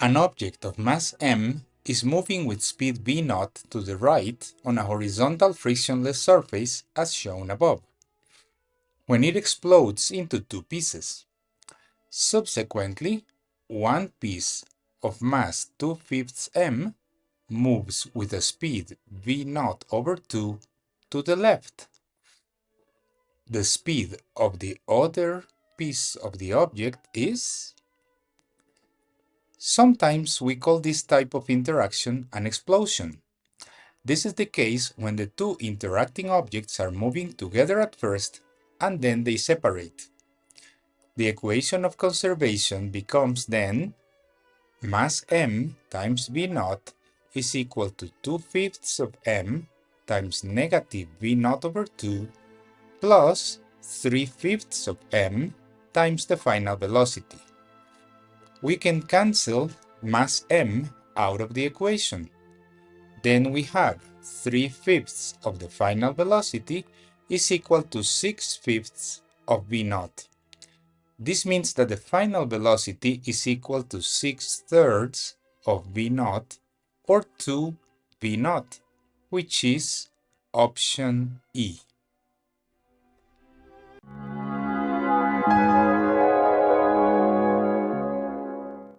An object of mass m is moving with speed v0 to the right on a horizontal frictionless surface as shown above, when it explodes into two pieces. Subsequently, one piece of mass 2/5 m moves with a speed v0 over 2 to the left. The speed of the other piece of the object is... Sometimes we call this type of interaction an explosion. This is the case when the two interacting objects are moving together at first and then they separate. The equation of conservation becomes then mass m times v0 is equal to 2/5 of m times negative v0 over 2 plus 3/5 of m times the final velocity. We can cancel mass m out of the equation. Then we have 3/5 of the final velocity is equal to 6/5 of v0. This means that the final velocity is equal to 6/3 of v0 or 2 v0, which is option E.